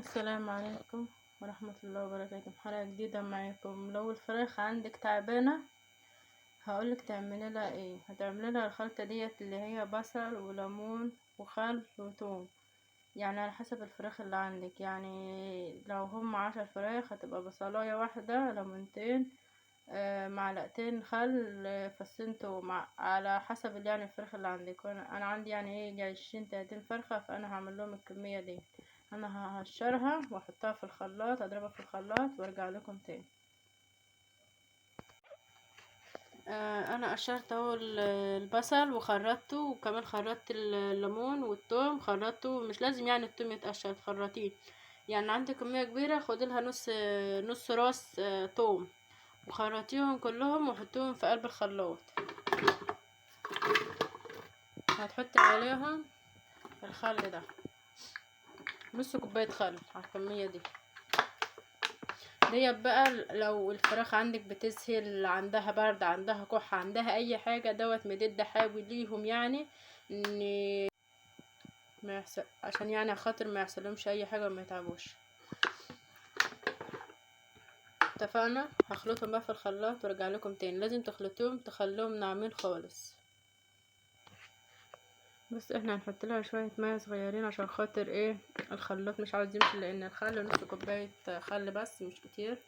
السلام عليكم ورحمة الله وبركاته. حلقة جديدة معاكم. لو الفراخ عندك تعبانة هقولك تعملي لها ايه. هتعملي لها الخلطة ديت اللي هي بصل وليمون وخل وثوم، يعني على حسب الفراخ اللي عندك. يعني لو هم 10 فراخ هتبقى بصلاية واحدة، ليمونتين، معلقتين خل، فصين توم، على حسب يعني الفراخ اللي عندك. وانا عندي يعني ايه 20-30 فرخة، فانا هعمل لهم الكمية دي. انا هقشرها واحطها في الخلاط، اضربها في الخلاط وارجع لكم تاني. انا قشرت اهو البصل وخرطته، وكمان خرطت الليمون والثوم خرطته. مش لازم يعني الثوم يتقشر، تخرطيه. يعني عندك كمية كبيرة خدي لها نص راس ثوم، وخرطيهم كلهم وحطيهم في قلب الخلاط. هتحطي عليهم الخل ده، نص كوباية خل على الكمية دي بقى. لو الفراخ عندك بتسهل، عندها برد، عندها كحة، عندها اي حاجة، دوت مضاد حيوي ليهم، يعني ان ما يحصل، عشان يعني خاطر ما يحصلهمش اي حاجة وما يتعبوش. اتفقنا. هخلطهم بقى في الخلاط وارجع لكم تاني. لازم تخلطوهم تخلوهم ناعمين خالص. بس احنا هنحط لها شويه ميه صغيرين عشان خاطر ايه الخلاط مش عاوز يمشي، لان الخل نص كوبايه خل بس مش كتير.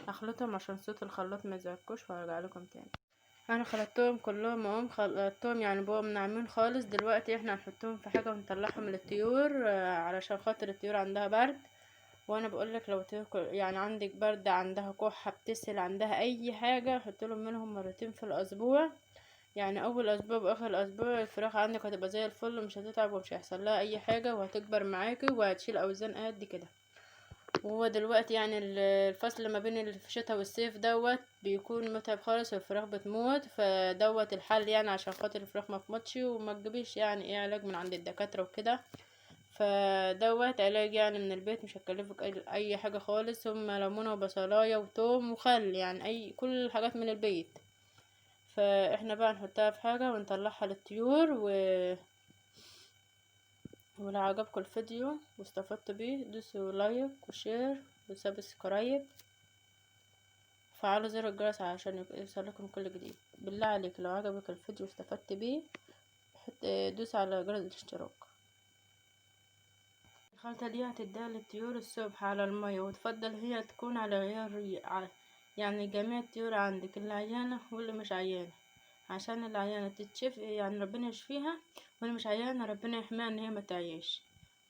هخلطهم عشان صوت الخلاط ما يزعجكوش وهرجع لكم تاني. انا خلطتهم كلهم اهم، خلطتهم يعني بقوا ناعمين خالص. دلوقتي احنا هنحطهم في حاجه ونطلعهم للطيور، علشان خاطر الطيور عندها برد. وانا بقولك لو يعني عندك برد، عندها كحه، بتسهل، عندها اي حاجه، حط لهم منهم مرتين في الاسبوع. يعني اول اسبوع واخر اسبوع الفراخ عندك هتبقى زي الفل، ومش هتتعب ومش هيحصل لها اي حاجه، وهتكبر معاكي وهتشيل اوزان قد كده. وهو دلوقتي يعني الفصل ما بين الشتاء والصيف دوت بيكون متعب خالص والفراخ بتموت. فدوت الحل يعني عشان خاطر الفراخ ما تموتش، وما تجيبيش يعني ايه علاج من عند الدكاتره وكده. فدوت علاج يعني من البيت، مش هتكلفك اي حاجه خالص. هم ليمونه وبصلايه وتوم وخل، يعني كل الحاجات من البيت. فاحنا بقى نحطها في حاجه ونطلعها للطيور. ولو عجبكم الفيديو واستفدت بيه دوسوا لايك وشير وسبسكرايب، فعلوا زر الجرس عشان يوصلكم كل جديد. بالله عليك لو عجبك الفيديو واستفدت بيه دوس على جرس الاشتراك. الخلطة دي هتديها للطيور الصبح على المية، وتفضل هي تكون على غير يعني جميع الطيور عندك، اللي عيانة واللي مش عيانة، عشان العيانة تتشفي يعني ربنا يشفيها، واللي مش عيانة ربنا يحميها ان هي ما تعيش.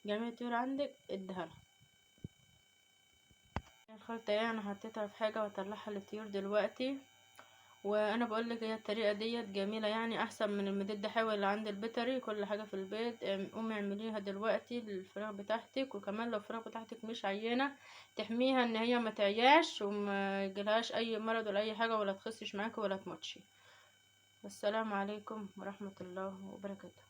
جميع الطيور عندك اديها لها. الخلطة انا حطيتها في حاجة واطلعها للطيور دلوقتي. وانا بقولك هي الطريقة ديت جميلة، يعني احسن من المضاد الحيوي اللي عند البيطري. كل حاجة في البيت قومي اعمليها دلوقتي للفراخ بتاعتك. وكمان لو الفراخ بتاعتك مش عيانة تحميها ان هي ما تعياش وما يجيلهاش اي مرض ولا اي حاجة، ولا تخسش معاكي ولا تموتش. والسلام عليكم ورحمة الله وبركاته.